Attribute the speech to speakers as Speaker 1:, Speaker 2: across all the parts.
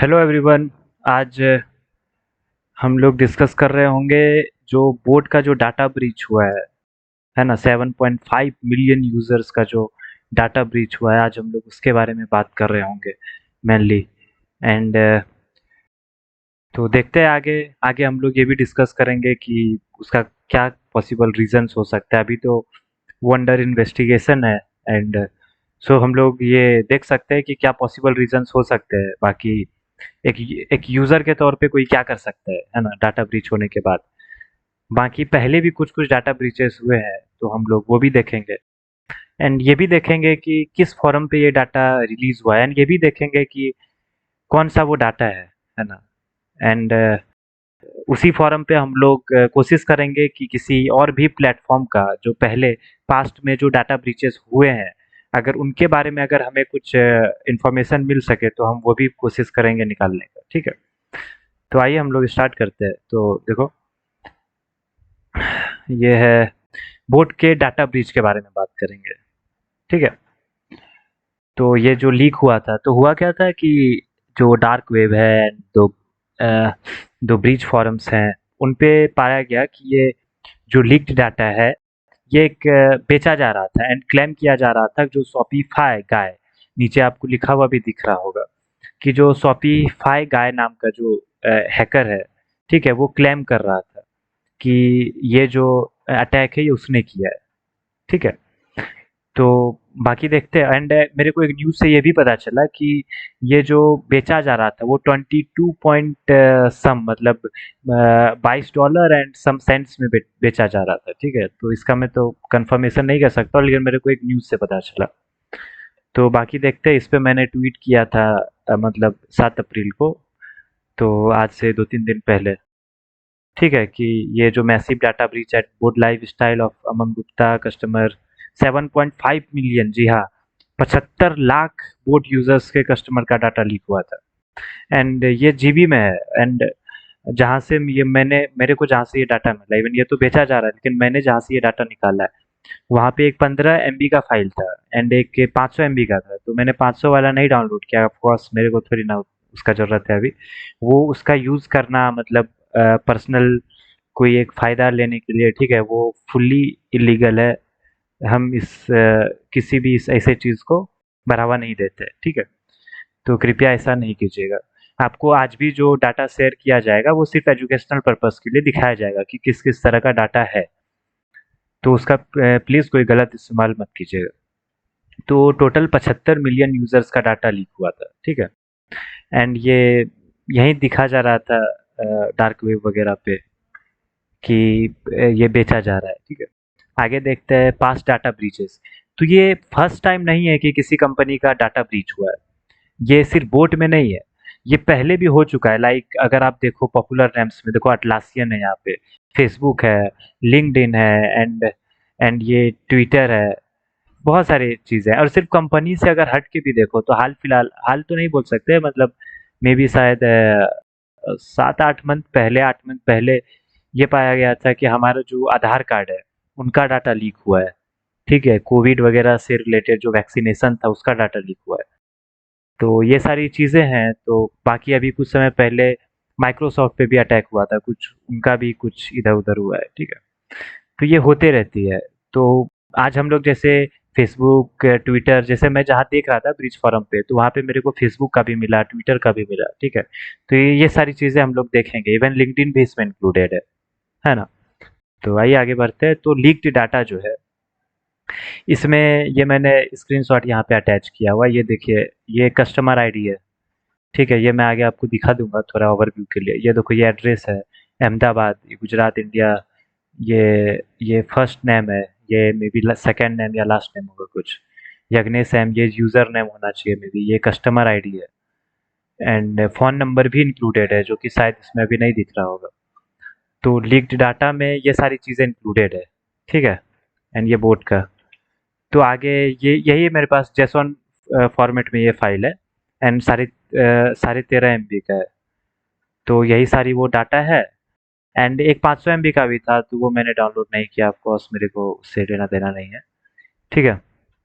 Speaker 1: Hello everyone. आज हम लोग डिस्कस कर रहे होंगे जो बोट का जो डाटा ब्रीच हुआ है ना। 7.5 मिलियन यूजर्स का जो डाटा ब्रीच हुआ है, आज हम लोग उसके बारे में बात कर रहे होंगे मेनली। एंड तो देखते हैं आगे आगे हम लोग ये भी डिस्कस करेंगे कि उसका क्या पॉसिबल रीजंस हो सकता है। अभी तो वो अंडर इन्वेस्टिगेशन है। एंड सो हम लोग ये देख सकते हैं कि क्या पॉसिबल रीजंस हो सकते हैं। बाकी एक एक यूजर के तौर पे कोई क्या कर सकता है ना, डाटा ब्रीच होने के बाद। बाकी पहले भी कुछ कुछ डाटा ब्रीचेस हुए हैं, तो हम लोग वो भी देखेंगे। एंड ये भी देखेंगे कि किस फॉरम पे ये डाटा रिलीज हुआ है, एंड ये भी देखेंगे कि कौन सा वो डाटा है ना। एंड उसी फॉरम पे हम लोग कोशिश करेंगे कि किसी और भी प्लेटफॉर्म का जो पहले पास्ट में जो डाटा ब्रीचेस हुए हैं, अगर उनके बारे में अगर हमें कुछ इंफॉर्मेशन मिल सके तो हम वो भी कोशिश करेंगे निकालने का। ठीक है, तो आइए हम लोग स्टार्ट करते हैं। तो देखो, ये है बोट के डाटा ब्रीच के बारे में बात करेंगे। ठीक है, तो ये जो लीक हुआ था, तो हुआ क्या था कि जो डार्क वेब है, अ, दो ब्रीच फॉरम्स हैं, उन पे पाया गया कि ये जो लीक्ड डाटा है, ये एक बेचा जा रहा था एंड क्लेम किया जा रहा था। जो शॉपिफाई गाय, नीचे आपको लिखा हुआ भी दिख रहा होगा कि जो शॉपिफाई गाय नाम का जो हैकर है, ठीक है, वो क्लेम कर रहा था कि ये जो अटैक है ये उसने किया है। ठीक है, तो बाकी देखते हैं। एंड मेरे को एक न्यूज़ से ये भी पता चला कि ये जो बेचा जा रहा था वो 22 पॉइंट सम, मतलब $22 एंड सम सेंट्स में बेचा जा रहा था। ठीक है, तो इसका मैं तो कंफर्मेशन नहीं कर सकता, लेकिन मेरे को एक न्यूज़ से पता चला। तो बाकी देखते हैं। इस पे मैंने ट्वीट किया था मतलब 7 अप्रैल को, तो आज से 2-3 दिन पहले। ठीक है, कि ये जो massive data breach at boat lifestyle of Aman Gupta customer 7.5 million, जी हाँ, 75 लाख बोट यूजर्स के कस्टमर का डाटा लीक हुआ था। एंड ये जीबी में है। एंड जहाँ से ये मैंने मेरे को जहाँ से ये डाटा मिला, इवन ये तो बेचा जा रहा है, लेकिन मैंने जहाँ से ये डाटा निकाला है वहाँ पे एक 15 MB का फाइल था एंड एक 500 MB का था। तो मैंने 500 वाला नहीं डाउनलोड किया, ऑफ कोर्स मेरे को थोड़ी ना उसका ज़रूरत है अभी। वो उसका यूज़ करना मतलब पर्सनल कोई एक फ़ायदा लेने के लिए, ठीक है, वो फुल्ली इलीगल है। हम किसी भी इस ऐसे चीज़ को बढ़ावा नहीं देते। ठीक है, तो कृपया ऐसा नहीं कीजिएगा। आपको आज भी जो डाटा शेयर किया जाएगा वो सिर्फ एजुकेशनल पर्पस के लिए दिखाया जाएगा कि किस किस तरह का डाटा है, तो उसका प्लीज़ कोई गलत इस्तेमाल मत कीजिएगा। तो टोटल 75 मिलियन यूजर्स का डाटा लीक हुआ था। ठीक है, एंड ये यही दिखा जा रहा था डार्क वेब वगैरह पे कि ये बेचा जा रहा है। ठीक है, आगे देखते हैं पास्ट डाटा ब्रीचेस। तो ये फर्स्ट टाइम नहीं है कि किसी कंपनी का डाटा ब्रीच हुआ है। ये सिर्फ बोट में नहीं है, ये पहले भी हो चुका है। लाइक अगर आप देखो पॉपुलर नेम्स में, देखो अटलासियन है यहाँ पे, फेसबुक है, लिंक्डइन है, एंड ये ट्विटर है। बहुत सारी चीज़ें हैं। और सिर्फ कंपनी से अगर हट के भी देखो तो हाल फिलहाल, हाल तो नहीं बोल सकते, मतलब मे बी शायद 7-8 मंथ पहले, 8 मंथ पहले ये पाया गया था कि हमारा जो आधार कार्ड है उनका डाटा लीक हुआ है। ठीक है, कोविड वगैरह से रिलेटेड जो वैक्सीनेशन था उसका डाटा लीक हुआ है। तो ये सारी चीज़ें हैं। तो बाकी अभी कुछ समय पहले माइक्रोसॉफ्ट पे भी अटैक हुआ था, कुछ उनका भी कुछ इधर उधर हुआ है। ठीक है, तो ये होते रहती है। तो आज हम लोग जैसे फेसबुक, ट्विटर, जैसे मैं जहाँ देख रहा था ब्रिज फोरम पे, तो वहाँ पे मेरे को फेसबुक का भी मिला, ट्विटर का भी मिला। ठीक है, तो ये सारी चीज़ें हम लोग देखेंगे। इवन लिंक्डइन भी इसमें इंक्लूडेड है ना। तो आइए आगे बढ़ते हैं। तो लीक्ड डाटा जो है, इसमें ये मैंने स्क्रीनशॉट यहाँ पे अटैच किया हुआ है, ये देखिए, ये कस्टमर आईडी है। ठीक है, ये मैं आगे आपको दिखा दूंगा थोड़ा ओवरव्यू के लिए। ये देखो, ये एड्रेस है अहमदाबाद, ये गुजरात, इंडिया। ये फर्स्ट नेम है, ये मे बी सेकंड नेम या लास्ट नेम होगा कुछ। यग्नेश एम, ये यूज़र नेम होना चाहिए मे बी। ये कस्टमर आईडी है एंड फ़ोन नंबर भी इंक्लूडेड है, जो कि शायद इसमें अभी नहीं दिख रहा होगा। तो लीक्ड डाटा में ये सारी चीज़ें इंक्लूडेड है। ठीक है, एंड ये बोट का। तो आगे ये यही मेरे पास जेसॉन फॉर्मेट में ये फाइल है एंड साढ़े 13 MB का है। तो यही सारी वो डाटा है। एंड एक 500 MB का भी था, तो वो मैंने डाउनलोड नहीं किया, ऑफकोर्स मेरे को उससे लेना देना नहीं है। ठीक है,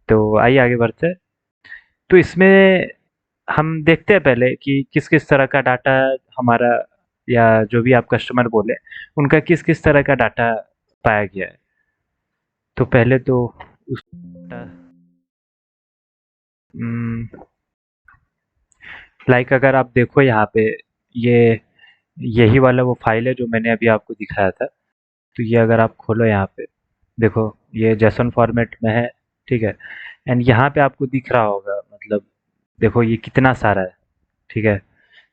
Speaker 1: तो आइए आगे बढ़ते हैं। तो इसमें हम देखते हैं पहले कि किस-किस तरह का डाटा हमारा या जो भी आप कस्टमर बोले, उनका किस-किस तरह का डाटा पाया गया है। तो पहले तो उस उम, लाइक अगर आप देखो यहाँ पे ये यही वाला वो फ़ाइल है जो मैंने अभी आपको दिखाया था। तो ये अगर आप खोलो यहाँ पे, देखो ये जेसन फॉर्मेट में है, ठीक है? एंड यहाँ पे आपको दिख रहा होगा मतलब देखो ये कितना सारा है, ठीक है?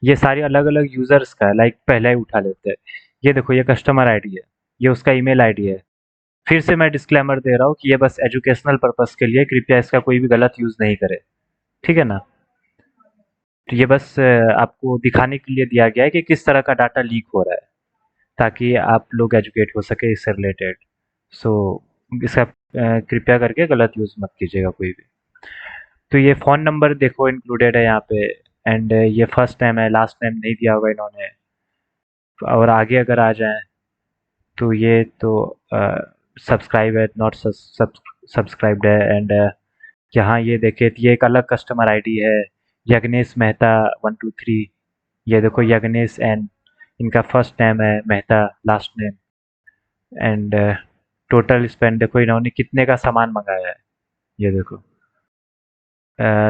Speaker 1: ये सारे अलग-अलग यूज़र्स का है, लाइक पहले ही उठा लेते हैं। ये देखो ये कस्टमर आईडी है, ये उसका ईमेल आईडी है। फिर से मैं डिस्क्लेमर दे रहा हूँ कि ये बस एजुकेशनल पर्पज़ के लिए है, कृपया इसका कोई भी गलत यूज़ नहीं करें, ठीक है ना? तो ये बस आपको दिखाने के लिए दिया गया है कि किस तरह का डाटा लीक हो रहा है, ताकि आप लोग एजुकेट हो सके इससे रिलेटेड। सो इसका कृपया करके गलत यूज़ मत कीजिएगा कोई भी। तो ये फ़ोन नंबर देखो इंक्लूडेड है यहाँ पे एंड ये फर्स्ट नेम है, लास्ट नेम नहीं दिया हुआ इन्होंने। और आगे अगर आ जाएँ तो ये तो सब्सक्राइब है, नॉट सब्सक्राइब्ड है एंड यहाँ ये देखें तो ये एक अलग कस्टमर आईडी है, यज्ञेश मेहता 123। ये देखो यज्ञेश एंड इनका फर्स्ट नेम है, Mehta last name and total spend देखो इन्होंने कितने का सामान मंगाया है, ये देखो।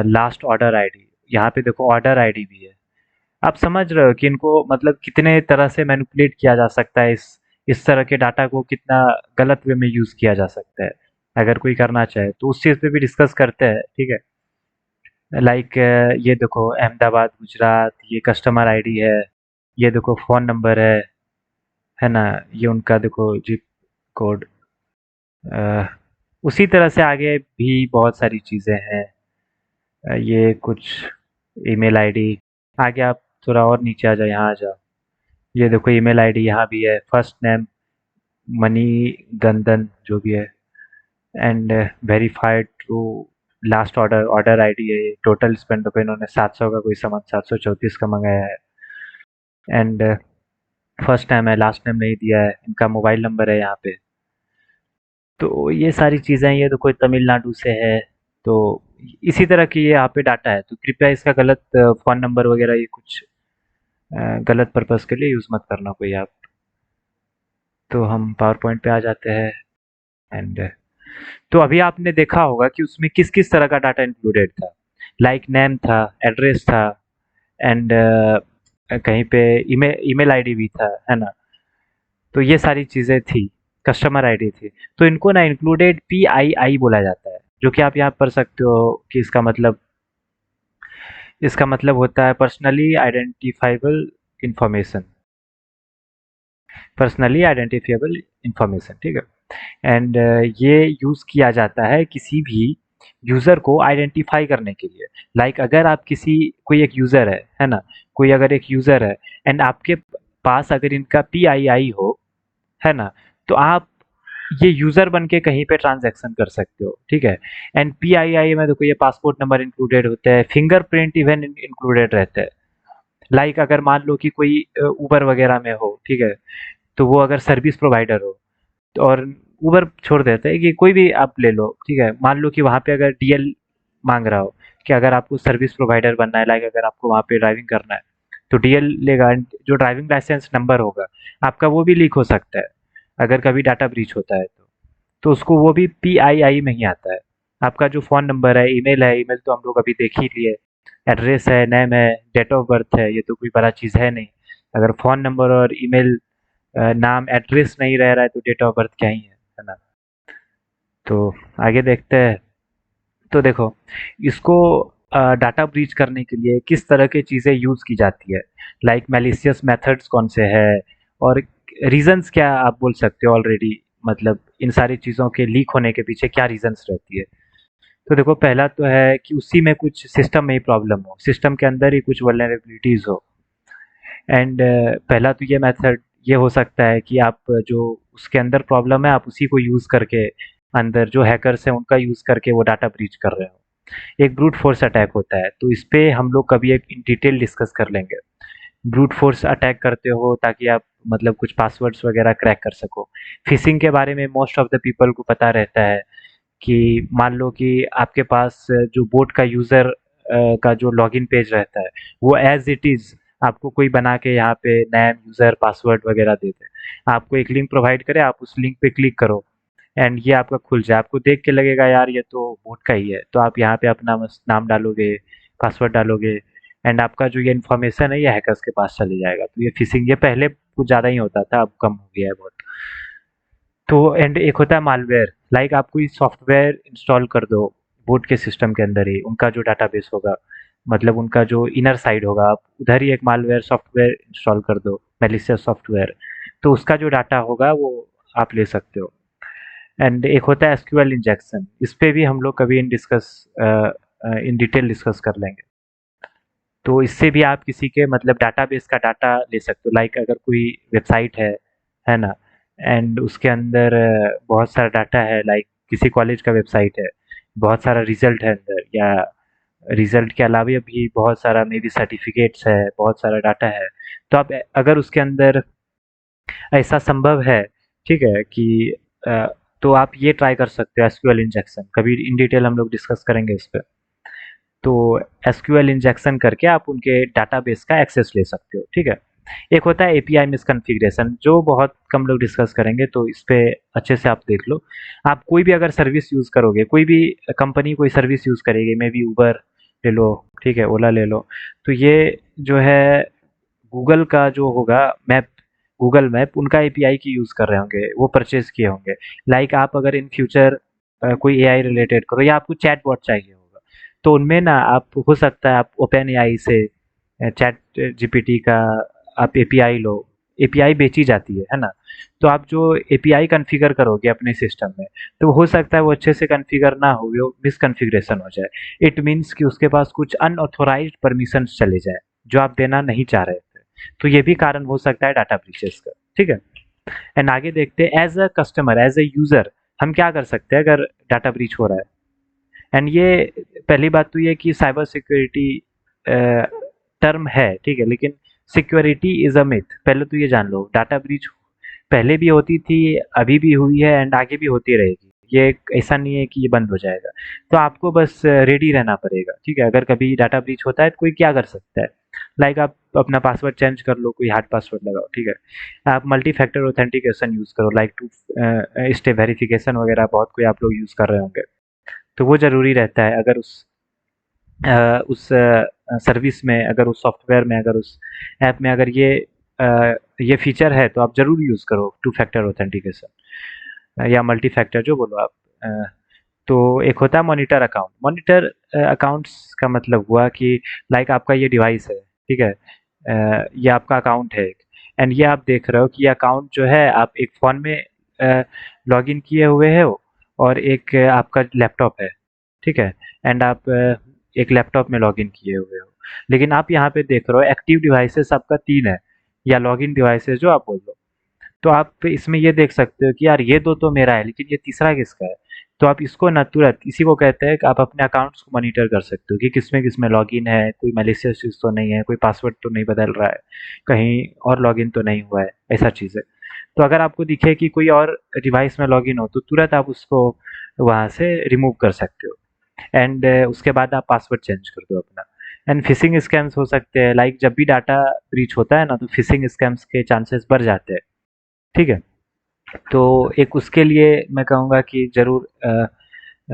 Speaker 1: लास्ट ऑर्डर आईडी, यहाँ पे देखो ऑर्डर आईडी भी है। आप समझ रहे हो कि इनको मतलब कितने तरह से मैनिपुलेट किया जा सकता है, इस तरह के डाटा को कितना गलत वे में यूज़ किया जा सकता है, अगर कोई करना चाहे तो उस चीज़ पे भी डिस्कस करते हैं, ठीक है? लाइक ये देखो अहमदाबाद गुजरात, ये कस्टमर आईडी है, ये देखो फ़ोन नंबर है ना? ये उनका देखो जिप कोड। उसी तरह से आगे भी बहुत सारी चीज़ें हैं। ये कुछ ईमेल आईडी, आगे आप थोड़ा और नीचे आ जाओ, यहाँ आ जाओ। ये देखो ईमेल आईडी यहाँ भी है, फर्स्ट नेम मणिगंदन जो भी है and verified through last order ID है। टोटल स्पेंड देखो इन्होंने 700 का कोई सामान 734 का मंगाया है एंड फर्स्ट टाइम है, लास्ट टाइम नहीं दिया है, इनका मोबाइल नंबर है यहाँ पे। तो ये सारी चीज़ें ये तो कोई तमिलनाडु से है, तो इसी तरह की ये यहाँ पे डाटा है, तो कृपया इसका गलत फ़ोन नंबर वगैरह ये कुछ गलत पर्पज़ के लिए यूज़ मत करना कोई आप। तो हम पावर पॉइंट पे आ जाते हैं एंड तो अभी आपने देखा होगा कि उसमें किस-किस तरह का डाटा इंक्लूडेड था। लाइक नेम था, एड्रेस था एंड कहीं पे ईमेल आईडी भी था, है ना? तो ये सारी चीज़ें थी, कस्टमर आईडी थी। तो इनको ना इंक्लूडेड पीआईआई बोला जाता है, जो कि आप यहाँ पढ़ सकते हो कि इसका मतलब होता है personally identifiable information, personally identifiable information, ठीक है? एंड ये यूज़ किया जाता है किसी भी यूज़र को आइडेंटिफाई करने के लिए। लाइक अगर आप कोई एक यूज़र है ना? कोई अगर एक यूज़र है एंड आपके पास अगर इनका पीआईआई हो, है ना? तो आप ये यूज़र बन के कहीं पे ट्रांज़ैक्शन कर सकते हो, ठीक है? एंड पीआईआई में देखो ये पासपोर्ट नंबर इंक्लूडेड होता है, फिंगरप्रिंट इवन इंक्लूडेड रहता है। लाइक अगर मान लो कि कोई उबर वगैरह में हो, ठीक है? तो वो अगर सर्विस प्रोवाइडर हो और उबर छोड़ देते हैं कि कोई भी आप ले लो, ठीक है? मान लो कि वहाँ पे अगर डीएल माँग रहा हो कि अगर आपको सर्विस प्रोवाइडर बनना है, लाइक अगर आपको वहाँ पे ड्राइविंग करना है, तो डीएल लेगा एंड जो ड्राइविंग लाइसेंस नंबर होगा, आपका वो भी लीक हो सकता है, अगर कभी डाटा ब्रीच होता है तो। तो उसको वो भी पीआईआई में ही आता है। आपका जो फ़ोन नंबर है, ईमेल तो हम लोग अभी देख ही लिए, एड्रेस है, नेम है, डेट ऑफ बर्थ है, ये तो कोई बड़ा चीज़ है नहीं। अगर फ़ोन नंबर और ईमेल नाम एड्रेस नहीं रह रहा है तो डेट ऑफ बर्थ क्या ही है ना? तो आगे देखते हैं। तो देखो इसको डाटा ब्रीच करने के लिए किस तरह की चीज़ें यूज़ की जाती है, लाइक मैलिशियस मेथड्स कौन से हैं और रीजंस क्या आप बोल सकते हो ऑलरेडी, मतलब इन सारी चीज़ों के लीक होने के पीछे क्या रीजंस रहती है। तो देखो पहला तो है कि उसी में कुछ सिस्टम में ही प्रॉब्लम हो, सिस्टम के अंदर ही कुछ वल्नरेबिलिटीज़ हो एंड पहला तो ये मेथड ये हो सकता है कि आप जो उसके अंदर प्रॉब्लम है आप उसी को यूज़ करके अंदर जो हैकर्स हैं उनका यूज़ करके वो डाटा ब्रीच कर रहे हो। एक ब्रूट फोर्स अटैक होता है, तो इस पे हम लोग कभी एक इन डिटेल डिस्कस कर लेंगे। ब्रूट फोर्स अटैक करते हो ताकि आप मतलब कुछ पासवर्ड्स वगैरह क्रैक कर सको। फिशिंग के बारे में मोस्ट ऑफ द पीपल को पता रहता है कि मान लो कि आपके पास जो बोट का यूज़र का जो लॉगिन पेज रहता है वो एज इट इज़ आपको कोई बना के यहाँ पे नेम यूज़र पासवर्ड वगैरह दे दे। आपको एक लिंक प्रोवाइड करे, आप उस लिंक पे क्लिक करो एंड ये आपका खुल जाए। आपको देख के लगेगा यार ये तो बोट का ही है, तो आप यहाँ पे अपना बस नाम डालोगे, पासवर्ड डालोगे एंड आपका जो ये इन्फॉर्मेशन है ये हैकर्स के पास चले जाएगा। तो ये फिशिंग, ये पहले कुछ ज़्यादा ही होता था, अब कम हो गया है बहुत। तो एंड एक होता है मालवेयर, लाइक आप कोई सॉफ्टवेयर इंस्टॉल कर दो बोट के सिस्टम के अंदर ही, उनका जो डाटाबेस होगा, मतलब उनका जो इनर साइड होगा, आप उधर ही एक मालवेयर सॉफ्टवेयर इंस्टॉल कर दो, मैलिशियस सॉफ्टवेयर, तो उसका जो डाटा होगा वो आप ले सकते हो। एंड एक होता है एसक्यूएल इंजेक्शन, इस पे भी हम लोग कभी इन डिटेल डिस्कस कर लेंगे। तो इससे भी आप किसी के मतलब डाटाबेस का डाटा ले सकते हो, लाइक अगर कोई वेबसाइट है ना, एंड उसके अंदर बहुत सारा डाटा है, लाइक किसी कॉलेज का वेबसाइट है, बहुत सारा रिजल्ट है अंदर, या रिजल्ट के अलावा भी बहुत सारा मे बी सर्टिफिकेट्स है, बहुत सारा डाटा है। तो आप अगर उसके अंदर ऐसा संभव है, ठीक है कि तो आप ये ट्राई कर सकते हो एसक्यूएल इंजेक्शन, कभी इन डिटेल हम लोग डिस्कस करेंगे इस पे। तो एसक्यूएल इंजेक्शन करके आप उनके डाटाबेस का एक्सेस ले सकते हो, ठीक है। एक होता है एपीआई मिसकॉन्फ़िगरेशन, जो बहुत कम लोग डिस्कस करेंगे, तो इस पे अच्छे से आप देख लो। आप कोई भी अगर सर्विस यूज़ करोगे, कोई भी कंपनी कोई सर्विस यूज़ करेगी, मे बी उबर ले लो, ठीक है, ओला ले लो, तो ये जो है गूगल का जो होगा मैप, गूगल मैप उनका एपीआई की यूज़ कर रहे होंगे, वो परचेज़ किए होंगे। लाइक आप अगर इन फ्यूचर कोई एआई रिलेटेड करो या आपको चैटबॉट चाहिए होगा, तो उनमें ना आप हो सकता है आप ओपन एआई से चैट जीपीटी का आप एपीआई लो, एपीआई बेची जाती है ना? तो आप जो एपीआई कॉन्फ़िगर करोगे अपने सिस्टम में, तो हो सकता है वो अच्छे से कॉन्फ़िगर ना हो, वो मिसकॉन्फ़िगरेशन हो जाए। इट मीन्स कि उसके पास कुछ अनऑथोराइज्ड परमिशंस चले जाएँ, जो आप देना नहीं चाह रहे थे। तो ये भी कारण हो सकता है डाटा ब्रीचेस का, ठीक है। एंड आगे देखते हैं as a customer, as a user हम क्या कर सकते हैं अगर डाटा ब्रीच हो रहा है। एंड ये पहली बात तो ये कि साइबर सिक्योरिटी टर्म है, ठीक है, लेकिन सिक्योरिटी इज अ मिथ। पहले तो ये जान लो, डाटा ब्रीच पहले भी होती थी, अभी भी हुई है एंड आगे भी होती रहेगी। ये ऐसा नहीं है कि ये बंद हो जाएगा। तो आपको बस रेडी रहना पड़ेगा, ठीक है। अगर कभी डाटा ब्रीच होता है तो कोई क्या कर सकता है, लाइक आप अपना पासवर्ड चेंज कर लो, कोई हार्ड पासवर्ड लगाओ, ठीक है। आप मल्टी फैक्टर ऑथेंटिकेशन यूज़ करो, लाइक टू स्टेप वेरिफिकेशन वगैरह बहुत कोई आप लोग यूज़ कर रहे होंगे, तो वो ज़रूरी रहता है। अगर उस सर्विस में, अगर उस सॉफ्टवेयर में, अगर उस ऐप में अगर ये फीचर है तो आप ज़रूर यूज़ करो टू फैक्टर ऑथेंटिकेशन या मल्टी फैक्टर जो बोलो आप। तो एक होता है मॉनिटर अकाउंट। मॉनिटर अकाउंट्स का मतलब हुआ कि लाइक आपका ये डिवाइस है, ठीक है, ये आपका अकाउंट है एक, एंड ये आप देख रहे हो कि ये अकाउंट जो है आप एक फ़ोन में लॉगिन किए हुए हो और एक आपका लैपटॉप है, ठीक है, एंड आप एक लैपटॉप में लॉगिन किए हुए हो। लेकिन आप यहाँ पे देख रहे हो एक्टिव डिवाइसेस आपका 3 है, या लॉगिन डिवाइसेस जो आप बोल लो। तो आप इसमें ये देख सकते हो कि यार ये 2 तो मेरा है, लेकिन ये तीसरा किसका है? तो आप इसको ना तुरंत, इसी को कहते हैं कि आप अपने अकाउंट्स को मॉनिटर कर सकते हो कि किसमें-किसमें लॉगिन है, कोई मैलिशियस चीज़ तो नहीं है, कोई पासवर्ड तो नहीं बदल रहा है, कहीं और लॉगिन तो नहीं हुआ है, ऐसा चीज़ है। तो अगर आपको दिखे कि कोई और डिवाइस में लॉगिन हो, तो तुरंत आप उसको वहाँ से रिमूव कर सकते हो। एंड उसके बाद आप पासवर्ड चेंज कर दो अपना। एंड फिशिंग स्कैम्स हो सकते हैं, लाइक जब भी डाटा ब्रीच होता है ना, तो फिशिंग स्कैम्स के चांसेस बढ़ जाते हैं, ठीक है। तो एक उसके लिए मैं कहूँगा कि ज़रूर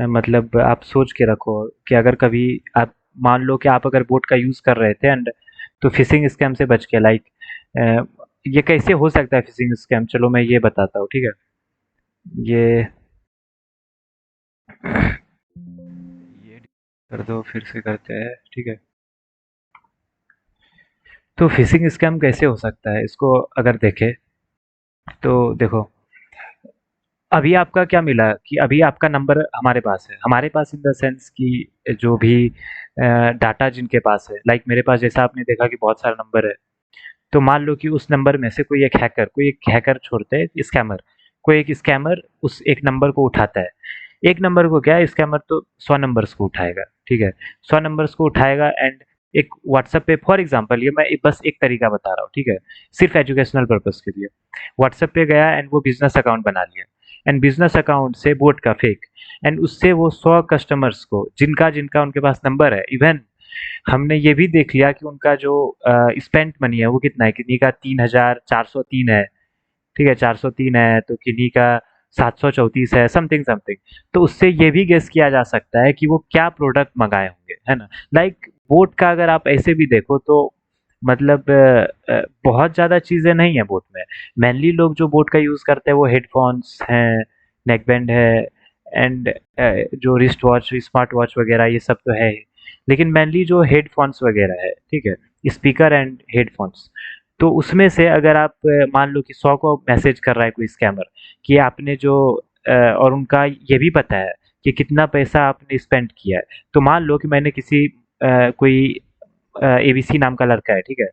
Speaker 1: मतलब आप सोच के रखो कि अगर कभी आप मान लो कि आप अगर बोट का यूज़ कर रहे थे एंड तो फिशिंग स्कैम से बच के, लाइक ये कैसे हो सकता है फिशिंग स्कैम, चलो मैं ये बताता हूँ, ठीक है। ये ये कर दो, फिर से करते हैं, ठीक है। तो फिशिंग स्कैम कैसे हो सकता है, इसको अगर देखें तो देखो, अभी आपका क्या मिला कि अभी आपका नंबर हमारे पास इन द सेंस कि जो भी डाटा जिनके पास है, लाइक मेरे पास जैसा आपने देखा कि बहुत सारा नंबर है। तो मान लो कि उस नंबर में से कोई एक हैकर छोड़ते हैं, स्कैमर, कोई एक स्कैमर उस एक नंबर को उठाता है। एक नंबर को क्या है, स्कैमर तो 100 नंबर्स को उठाएगा, ठीक है। 100 नंबर्स को उठाएगा एंड एक व्हाट्सएप पे, फॉर एग्जांपल ये मैं बस एक तरीका बता रहा हूँ, ठीक है, सिर्फ एजुकेशनल पर्पस के लिए। व्हाट्सएप पे गया एंड वो बिजनेस अकाउंट बना लिया, एंड बिजनेस अकाउंट से बोट का फेक, एंड उससे वो 100 कस्टमर्स को, जिनका जिनका उनके पास नंबर है, इवन हमने ये भी देख लिया कि उनका जो स्पेंट मनी है वो कितना है, किन्हीं का 3,403 है, ठीक है, 403 है, तो किन्हीं का 734 है, समथिंग समथिंग। तो उससे ये भी गेस किया जा सकता है कि वो क्या प्रोडक्ट मंगाए होंगे, है ना? लाइक बोट का अगर आप ऐसे भी देखो तो मतलब बहुत ज़्यादा चीज़ें नहीं है बोट में। मेनली लोग जो बोट का यूज़ करते हैं वो हेडफोन्स हैं, नेकबैंड है, एंड जो रिस्ट वॉच, स्मार्ट वॉच वगैरह ये सब तो है ही। लेकिन मेनली जो हेडफोन्स वगैरह है, ठीक है, स्पीकर एंड हेडफोन्स। तो उसमें से अगर आप मान लो कि 100 को मैसेज कर रहा है कोई स्कैमर कि आपने जो और उनका ये भी पता है कि कितना पैसा आपने स्पेंड किया है। तो मान लो कि मैंने किसी कोई एबीसी नाम का लड़का है, ठीक है?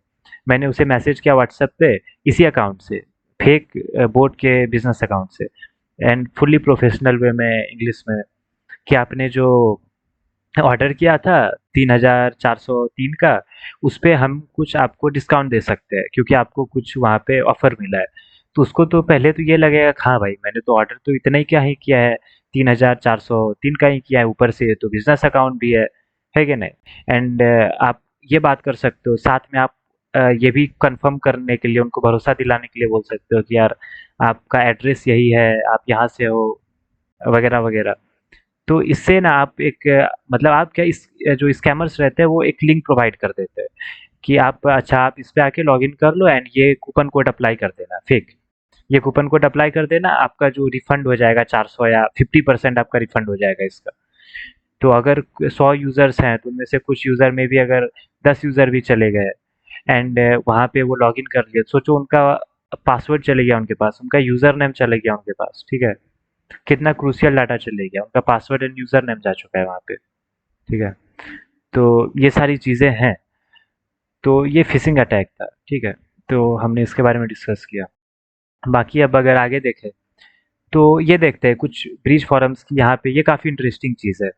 Speaker 1: मैंने उसे मैसेज किया व्हाट्सएप पे इसी अकाउंट से, फेक बोट के बिज़नेस अकाउंट से, एंड फुल्ली प्रोफेशनल वे में इंग्लिश में, कि आपने जो ऑर्डर किया था 3,403 का, उस पे हम कुछ आपको डिस्काउंट दे सकते हैं क्योंकि आपको कुछ वहाँ पे ऑफर मिला है। तो उसको तो पहले तो ये लगेगा कि हाँ भाई, मैंने तो ऑर्डर तो इतना ही क्या ही किया है, 3,403 का ही किया है, ऊपर से ये तो बिजनेस अकाउंट भी है कि नहीं? एंड आप ये बात कर सकते हो, साथ में आप ये भी कंफर्म करने के लिए, उनको भरोसा दिलाने के लिए बोल सकते हो कि यार आपका एड्रेस यही है, आप यहाँ से हो, वगैरह वगैरह। तो इससे ना आप एक मतलब आप क्या इस जो स्कैमर्स रहते हैं वो एक लिंक प्रोवाइड कर देते हैं कि आप अच्छा आप इस पे आके लॉगिन कर लो एंड ये कूपन कोड अप्लाई कर देना, फेक, ये कूपन कोड अप्लाई कर देना, आपका जो रिफंड हो जाएगा 400 या 50% आपका रिफंड हो जाएगा इसका। तो अगर 100 यूजर्स हैं तो उनमें से कुछ यूजर में भी अगर 10 यूजर भी चले गए एंड वहाँ पे वो लॉगिन कर लिए, सोचो उनका पासवर्ड चले गया उनके पास, उनका यूजर नेम चले गया उनके पास, ठीक है? कितना क्रूशियल डाटा चले गया, उनका पासवर्ड एंड यूजर नेम जा चुका है वहाँ पे, ठीक है? तो ये सारी चीज़ें हैं। तो ये फिशिंग अटैक था, ठीक है? तो हमने इसके बारे में डिस्कस किया। बाकी अब अगर आगे देखें तो ये देखते हैं कुछ ब्रीच फोरम्स की, यहाँ पे ये काफ़ी इंटरेस्टिंग चीज़ है।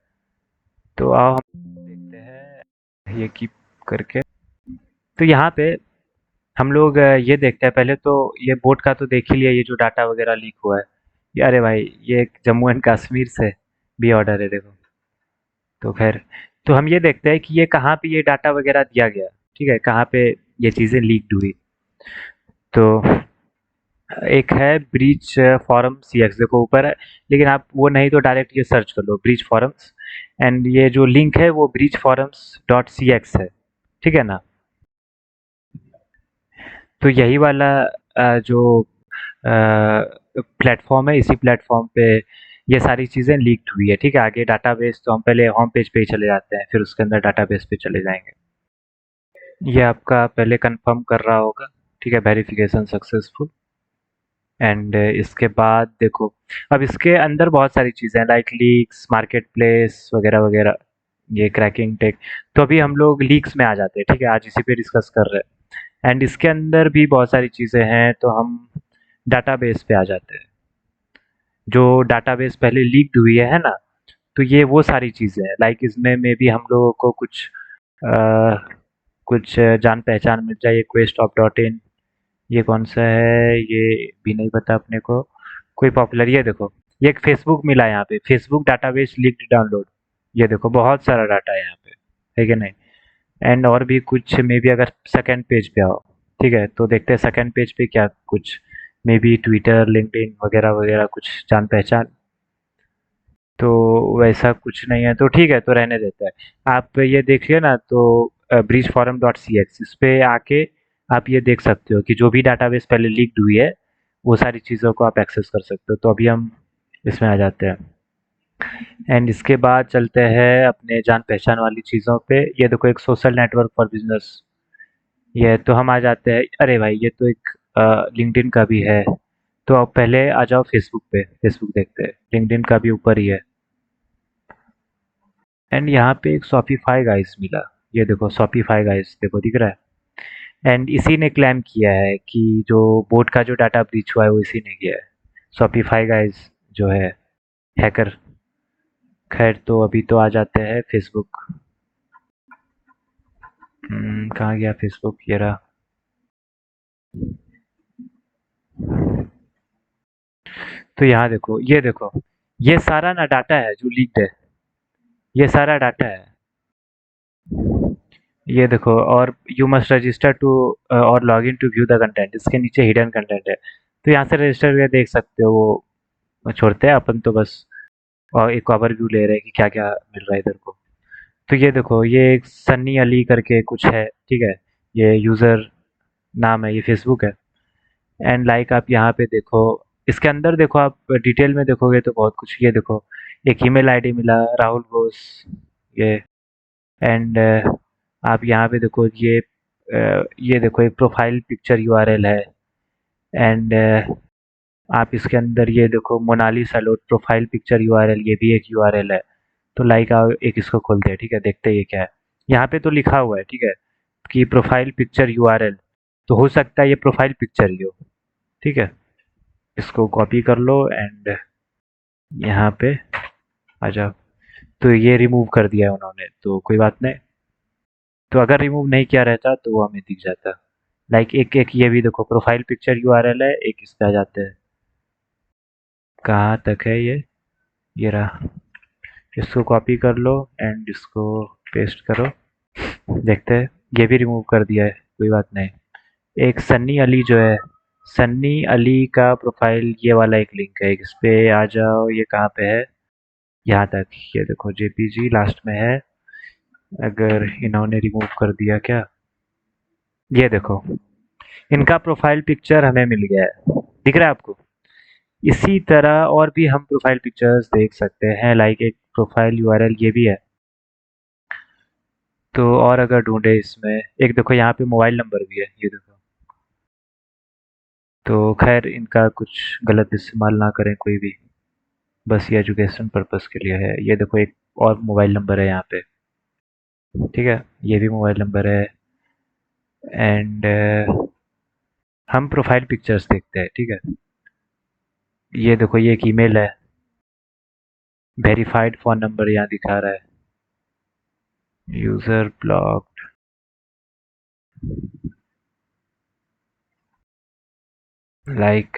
Speaker 1: तो आओ हम देखते हैं ये कीप करके। तो यहाँ पे हम लोग ये देखते हैं, पहले तो ये बोट का तो देख ही लिया, ये जो डाटा वगैरह लीक हुआ है। ये अरे भाई, ये एक जम्मू एंड कश्मीर से भी ऑर्डर है, देखो। तो खैर, तो हम ये देखते हैं कि ये कहाँ पे ये डाटा वगैरह दिया गया, ठीक है? कहाँ पे ये चीज़ें लीक्ड हुई। तो एक है ब्रीच फोरम सीएक्स, देखो ऊपर है, लेकिन आप वो नहीं तो डायरेक्ट ये सर्च कर लो ब्रीच फोरम्स, एंड ये जो लिंक है वो Breach Forums dot c x है, ठीक है ना? तो यही वाला जो प्लेटफॉर्म है, इसी प्लेटफॉर्म पे ये सारी चीज़ें लीक्ड हुई है, ठीक है? आगे डाटाबेस तो हम पहले होम पेज पे ही चले जाते हैं, फिर उसके अंदर डाटाबेस पे चले जाएंगे। ये आपका पहले कंफर्म कर रहा होगा, ठीक है? Verification successful. एंड इसके बाद देखो, अब इसके अंदर बहुत सारी चीज़ें हैं लाइक लीक्स, मार्केट प्लेस वगैरह वगैरह, ये क्रैकिंग टेक। तो अभी हम लोग लीक्स में आ जाते हैं, ठीक है? आज इसी पे डिस्कस कर रहे हैं। एंड इसके अंदर भी बहुत सारी चीज़ें हैं, तो हम डाटाबेस पे आ जाते हैं। जो डाटाबेस पहले लीक्ड हुई है ना? तो ये वो सारी चीज़ें हैं, लाइक इसमें में भी हम लोगों को कुछ कुछ जान पहचान मिल जाए, क्वेस्ट ऑफ डॉट इन, ये कौन सा है ये भी नहीं पता अपने को, कोई पॉपुलर, ये देखो, ये एक फेसबुक मिला है यहाँ पे, फेसबुक डाटाबेस लीक्ड डाउनलोड, ये देखो बहुत सारा डाटा है यहाँ पे, है कि नहीं? एंड और भी कुछ, मे बी अगर सेकंड पेज पे आओ, ठीक है, तो देखते हैं सेकंड पेज पे क्या कुछ, मे बी ट्विटर, लिंक्डइन वगैरह वगैरह, कुछ जान पहचान। तो वैसा कुछ नहीं है, तो ठीक है, तो रहने देता है। आप ये देखिए ना, तो Breach Forum dot c x, इस पे आके आप ये देख सकते हो कि जो भी डाटाबेस पहले लीक्ड हुई है वो सारी चीज़ों को आप एक्सेस कर सकते हो। तो अभी हम इसमें आ जाते हैं एंड इसके बाद चलते हैं अपने जान पहचान वाली चीज़ों पे। ये देखो, एक सोशल नेटवर्क फॉर बिजनेस, ये तो हम आ जाते हैं। अरे भाई, ये तो एक लिंक्डइन का भी है। तो आप पहले आ जाओ फेसबुक पे, फेसबुक देखते हैं, लिंक्डइन का भी ऊपर ही है। एंड यहाँ पे एक शॉपिफाई गाइस मिला, ये देखो शॉपिफाई गाइस, देखो दिख रहा है। एंड इसी ने क्लेम किया है कि जो बोट का जो डाटा ब्रीच हुआ है वो इसी ने किया है, शॉपिफाई गाइस जो है हैकर। खैर, तो अभी तो आ जाते हैं फेसबुक। कहाँ गया फेसबुक, ये रहा। तो यहाँ देखो, ये देखो, ये सारा ना डाटा है जो लीक्ड है, ये सारा डाटा है। ये देखो, और you must register to or log in to view the content, इसके नीचे हिडन कंटेंट है, तो यहाँ से रजिस्टर करके देख सकते हो। वो छोड़ते हैं अपन तो बस, और एक ओवरव्यू ले रहे हैं कि क्या क्या मिल रहा है इधर को। तो ये देखो, ये एक सन्नी अली करके कुछ है, ठीक है, ये यूज़र नाम है, ये फेसबुक है। एंड लाइक आप यहाँ पे देखो, इसके अंदर देखो, आप डिटेल में देखोगे तो बहुत कुछ, ये देखो एक ईमेल आईडी मिला, राहुल घोष, ये। एंड आप यहाँ पे देखो, ये देखो एक प्रोफाइल पिक्चर यूआरएल है। एंड आप इसके अंदर ये देखो, मोनाली सैलोट प्रोफाइल पिक्चर यूआरएल, ये भी एक यूआरएल है। तो लाइक एक इसको खोलते हैं, ठीक है, देखते हैं ये क्या है। यहाँ पे तो लिखा हुआ है, ठीक है, कि प्रोफाइल पिक्चर यूआरएल, तो हो सकता है ये प्रोफाइल पिक्चर ही हो, ठीक है। इसको कॉपी कर लो एंड यहाँ पे आ जाओ। तो ये रिमूव कर दिया है उन्होंने, तो कोई बात नहीं। तो अगर रिमूव नहीं किया रहता तो वो हमें दिख जाता। लाइक एक एक ये भी देखो, प्रोफाइल पिक्चर यूआरएल है, एक इस पे आ जाते हैं। कहाँ तक है ये रहा। इसको कॉपी कर लो एंड इसको पेस्ट करो, देखते हैं। ये भी रिमूव कर दिया है, कोई बात नहीं। एक सन्नी अली जो है, सन्नी अली का प्रोफाइल ये वाला एक लिंक है, इस पे आ जाओ। ये कहाँ पे है, यहाँ तक, ये देखो जेपीजी लास्ट में है। अगर इन्होंने रिमूव कर दिया क्या, ये देखो इनका प्रोफाइल पिक्चर हमें मिल गया है, दिख रहा है आपको। इसी तरह और भी हम प्रोफाइल पिक्चर्स देख सकते हैं, लाइक एक प्रोफाइल यूआरएल ये भी है। तो और अगर ढूंढे इसमें, एक देखो यहाँ पे मोबाइल नंबर भी है, ये देखो। तो खैर इनका कुछ गलत इस्तेमाल ना करें कोई भी, बस ये एजुकेशन पर्पस के लिए है। ये देखो एक और मोबाइल नंबर है यहाँ पे, ठीक है, ये भी मोबाइल नंबर है। एंड हम प्रोफाइल पिक्चर्स देखते हैं, ठीक है। ये देखो, ये एक ईमेल है, वेरीफाइड फ़ोन नंबर यहाँ दिखा रहा है, यूज़र ब्लॉक्ड। लाइक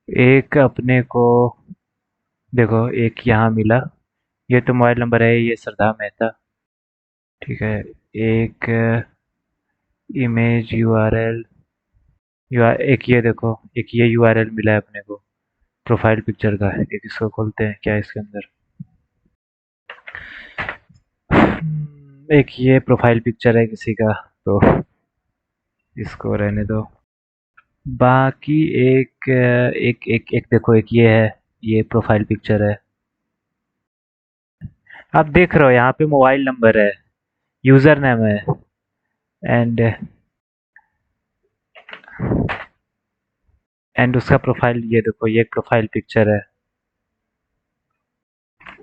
Speaker 1: एक अपने को देखो, एक यहाँ मिला, ये तो मोबाइल नंबर है, ये श्रद्धा मेहता, ठीक है। एक इमेज यूआरएल, एक ये देखो, एक ये यूआरएल मिला है अपने को प्रोफाइल पिक्चर का, एक इसको खोलते हैं, क्या है इसके अंदर। एक ये प्रोफाइल पिक्चर है किसी का, तो इसको रहने दो। बाकी एक एक एक एक देखो, एक ये है, ये प्रोफाइल पिक्चर है। आप देख रहे हो यहाँ पे मोबाइल नंबर है, यूजर नेम है। एंड उसका प्रोफाइल ये देखो, ये एक प्रोफाइल पिक्चर है।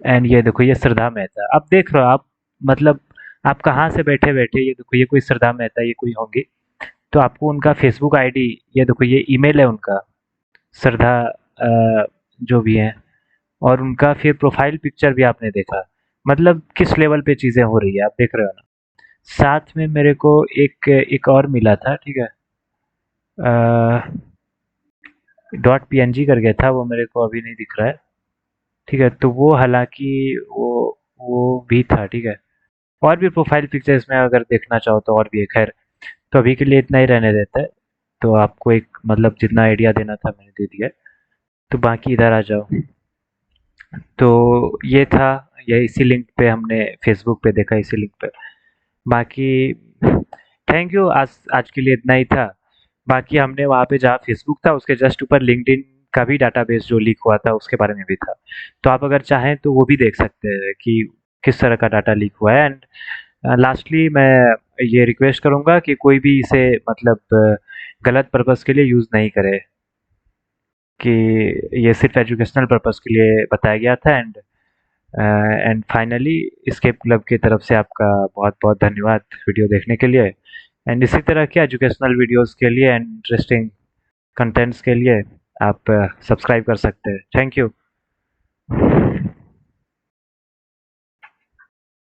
Speaker 1: एंड ये देखो, ये श्रद्धा मेहता, आप देख रहे हो आप, मतलब आप कहाँ से बैठे बैठे, ये देखो ये कोई श्रद्धा मेहता, ये कोई होंगी, तो आपको उनका फेसबुक आईडी, ये देखो ये ईमेल है उनका, श्रद्धा जो भी है, और उनका फिर प्रोफाइल पिक्चर भी आपने देखा। मतलब किस लेवल पे चीज़ें हो रही है, आप देख रहे हो ना। साथ में मेरे को एक एक और मिला था, ठीक है, डॉट पीएनजी कर गया था, वो मेरे को अभी नहीं दिख रहा है, ठीक है। तो वो हालांकि वो भी था, ठीक है। और भी प्रोफाइल पिक्चर इसमें अगर देखना चाहो तो और भी है, खैर तो अभी के लिए इतना ही रहने देता है। तो आपको एक मतलब जितना आइडिया देना था मैंने दे दिया है। तो बाकी इधर आ जाओ। तो ये था, ये इसी लिंक पे हमने फेसबुक पे देखा, इसी लिंक पे। बाकी थैंक यू, आज आज के लिए इतना ही था। बाकी हमने वहाँ पे जहाँ फेसबुक था उसके जस्ट ऊपर लिंक्डइन का भी डाटाबेस जो लीक हुआ था उसके बारे में भी था। तो आप अगर चाहें तो वो भी देख सकते हैं कि किस तरह का डाटा लीक हुआ है। एंड लास्टली मैं ये रिक्वेस्ट करूँगा कि कोई भी इसे मतलब गलत पर्पस के लिए यूज़ नहीं करे, कि ये सिर्फ एजुकेशनल पर्पस के लिए बताया गया था। एंड फाइनली एस्केप क्लब की तरफ से आपका बहुत बहुत धन्यवाद वीडियो देखने के लिए। एंड इसी तरह के एजुकेशनल वीडियोस के लिए एंड इंटरेस्टिंग कंटेंट्स के लिए आप सब्सक्राइब कर सकते हैं। Thank you.